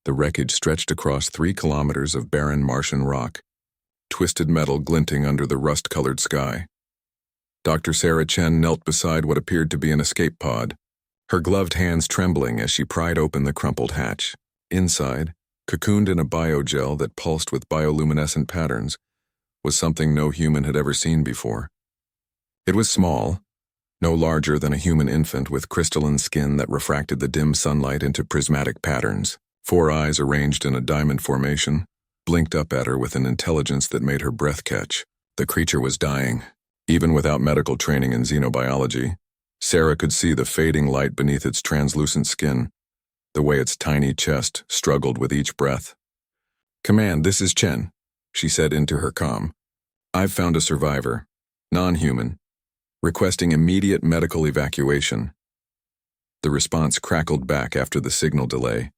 The wreckage stretched across 3 kilometers of barren Martian rock, twisted metal glinting under the rust-colored sky. Dr. Sarah Chen knelt beside what appeared to be an escape pod, her gloved hands trembling as she pried open the crumpled hatch. Inside, cocooned in a biogel that pulsed with bioluminescent patterns, was something no human had ever seen before. It was small, no larger than a human infant with crystalline skin that refracted the dim sunlight into prismatic patterns. 4 eyes arranged in a diamond formation blinked up at her with an intelligence that made her breath catch. The creature was dying. Even without medical training in xenobiology, Sarah could see the fading light beneath its translucent skin, the way its tiny chest struggled with each breath. "Command, this is Chen," she said into her comm. "I've found a survivor, non-human, requesting immediate medical evacuation." The response crackled back after the signal delay.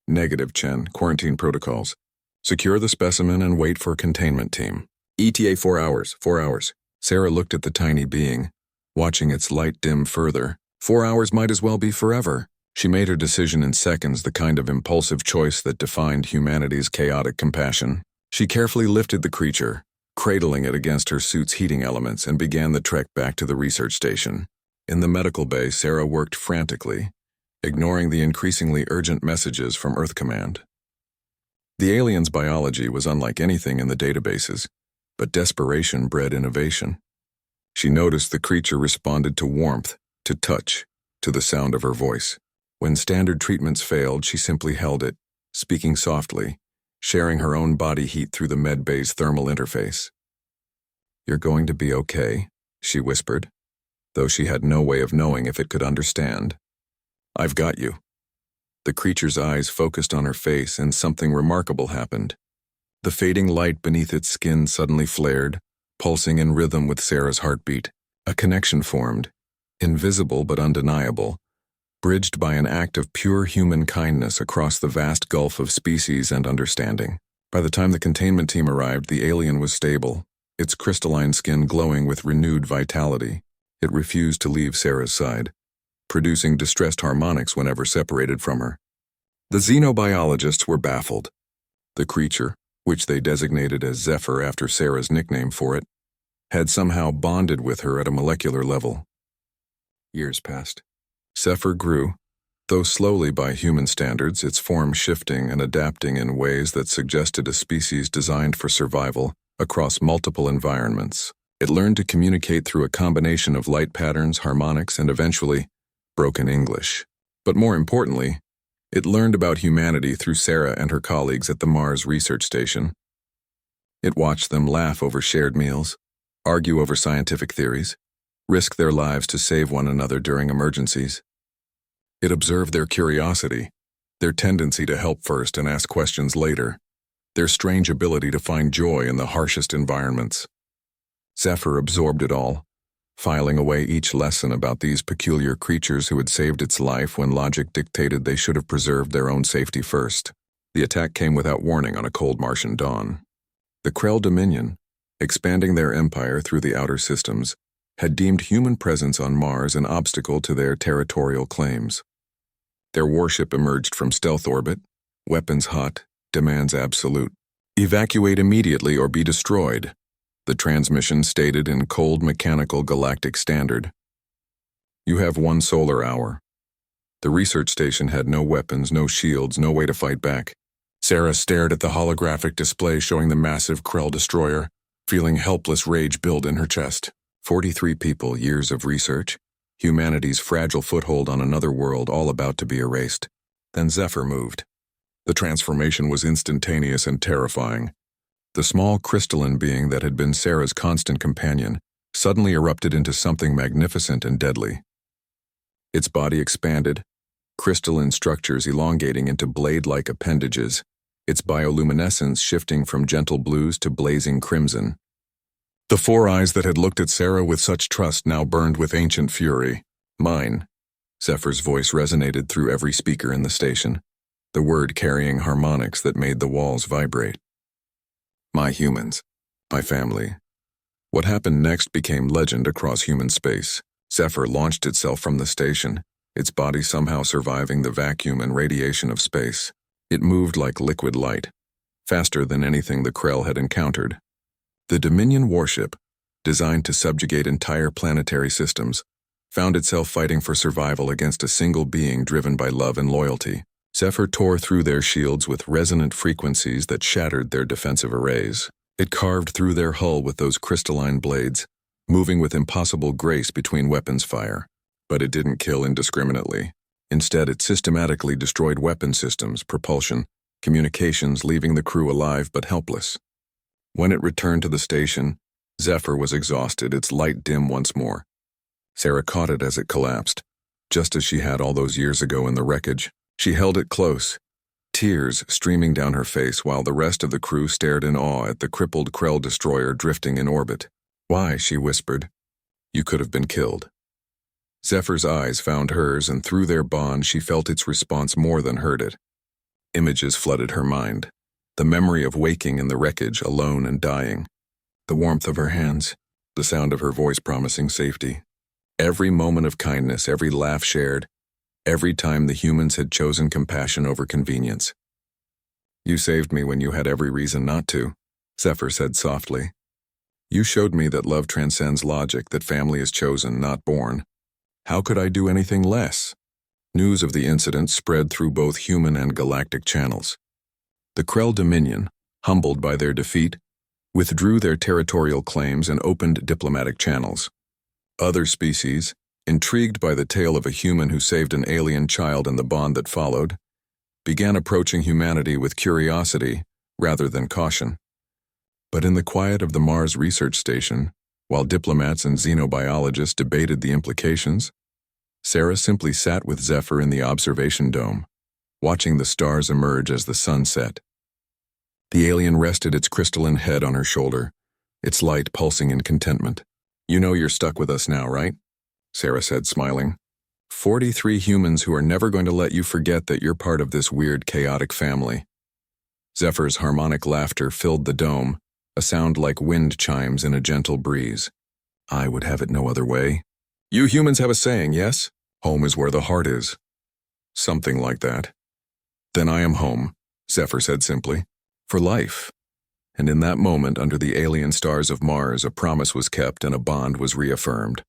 "Negative, Chen. Quarantine protocols. Secure the specimen and wait for containment team. ETA 4 hours, 4 hours. Sarah looked at the tiny being, watching its light dim further. 4 hours might as well be forever. She made her decision in seconds, the kind of impulsive choice that defined humanity's chaotic compassion. She carefully lifted the creature, cradling it against her suit's heating elements, and began the trek back to the research station. In the medical bay, Sarah worked frantically, ignoring the increasingly urgent messages from Earth Command. The alien's biology was unlike anything in the databases, but desperation bred innovation. She noticed the creature responded to warmth, to touch, to the sound of her voice. When standard treatments failed, she simply held it, speaking softly, sharing her own body heat through the med bay's thermal interface. "You're going to be okay," she whispered, though she had no way of knowing if it could understand. "I've got you." The creature's eyes focused on her face, and something remarkable happened. The fading light beneath its skin suddenly flared, pulsing in rhythm with Sarah's heartbeat. A connection formed, invisible but undeniable, bridged by an act of pure human kindness across the vast gulf of species and understanding. By the time the containment team arrived, the alien was stable, its crystalline skin glowing with renewed vitality. It refused to leave Sarah's side, producing distressed harmonics whenever separated from her. The xenobiologists were baffled. The creature, which they designated as Zephyr after Sarah's nickname for it, had somehow bonded with her at a molecular level. Years passed. Zephyr grew, though slowly by human standards, its form shifting and adapting in ways that suggested a species designed for survival across multiple environments. It learned to communicate through a combination of light patterns, harmonics, and eventually, broken English. But more importantly, it learned about humanity through Sarah and her colleagues at the Mars Research Station. It watched them laugh over shared meals, argue over scientific theories, risk their lives to save one another during emergencies. It observed their curiosity, their tendency to help first and ask questions later, their strange ability to find joy in the harshest environments. Zephyr absorbed it all, filing away each lesson about these peculiar creatures who had saved its life when logic dictated they should have preserved their own safety first. The attack came without warning on a cold Martian dawn. The Krell Dominion, expanding their empire through the outer systems, had deemed human presence on Mars an obstacle to their territorial claims. Their warship emerged from stealth orbit, weapons hot, demands absolute. "Evacuate immediately or be destroyed," the transmission stated in cold mechanical galactic standard. "You have 1 solar hour." The research station had no weapons, no shields, no way to fight back. Sarah stared at the holographic display showing the massive Krell destroyer, feeling helpless rage build in her chest. 43 people, years of research, humanity's fragile foothold on another world, all about to be erased. Then Zephyr moved. The transformation was instantaneous and terrifying. The small crystalline being that had been Sarah's constant companion suddenly erupted into something magnificent and deadly. Its body expanded, crystalline structures elongating into blade-like appendages, its bioluminescence shifting from gentle blues to blazing crimson. The 4 eyes that had looked at Sarah with such trust now burned with ancient fury. "Mine." Zephyr's voice resonated through every speaker in the station, the word carrying harmonics that made the walls vibrate. "My humans. My family." What happened next became legend across human space. Zephyr launched itself from the station, its body somehow surviving the vacuum and radiation of space. It moved like liquid light, faster than anything the Krell had encountered. The Dominion warship, designed to subjugate entire planetary systems, found itself fighting for survival against a single being driven by love and loyalty. Zephyr tore through their shields with resonant frequencies that shattered their defensive arrays. It carved through their hull with those crystalline blades, moving with impossible grace between weapons fire. But it didn't kill indiscriminately. Instead, it systematically destroyed weapon systems, propulsion, communications, leaving the crew alive but helpless. When it returned to the station, Zephyr was exhausted, its light dim once more. Sarah caught it as it collapsed, just as she had all those years ago in the wreckage. She held it close, tears streaming down her face while the rest of the crew stared in awe at the crippled Krell destroyer drifting in orbit. "Why?" she whispered. "You could have been killed." Zephyr's eyes found hers, and through their bond she felt its response more than heard it. Images flooded her mind, the memory of waking in the wreckage, alone and dying, the warmth of her hands, the sound of her voice promising safety. Every moment of kindness, every laugh shared, every time the humans had chosen compassion over convenience. "You saved me when you had every reason not to," Zephyr said softly. "You showed me that love transcends logic, that family is chosen, not born. How could I do anything less?" News of the incident spread through both human and galactic channels. The Krell Dominion, humbled by their defeat, withdrew their territorial claims and opened diplomatic channels. Other species, intrigued by the tale of a human who saved an alien child and the bond that followed, began approaching humanity with curiosity rather than caution. But in the quiet of the Mars research station, while diplomats and xenobiologists debated the implications, Sarah simply sat with Zephyr in the observation dome, watching the stars emerge as the sun set. The alien rested its crystalline head on her shoulder, its light pulsing in contentment. "You know you're stuck with us now, right?" Sarah said, smiling. 43 humans who are never going to let you forget that you're part of this weird, chaotic family." Zephyr's harmonic laughter filled the dome, a sound like wind chimes in a gentle breeze. "I would have it no other way. You humans have a saying, yes? Home is where the heart is." "Something like that." "Then I am home," Zephyr said simply. "For life." And in that moment, under the alien stars of Mars, a promise was kept and a bond was reaffirmed.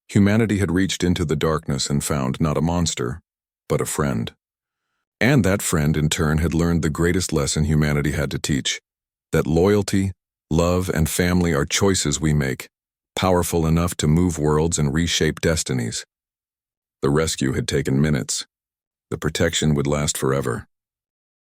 Humanity had reached into the darkness and found not a monster, but a friend. And that friend, in turn, had learned the greatest lesson humanity had to teach, that loyalty, love, and family are choices we make, powerful enough to move worlds and reshape destinies. The rescue had taken minutes. The protection would last forever.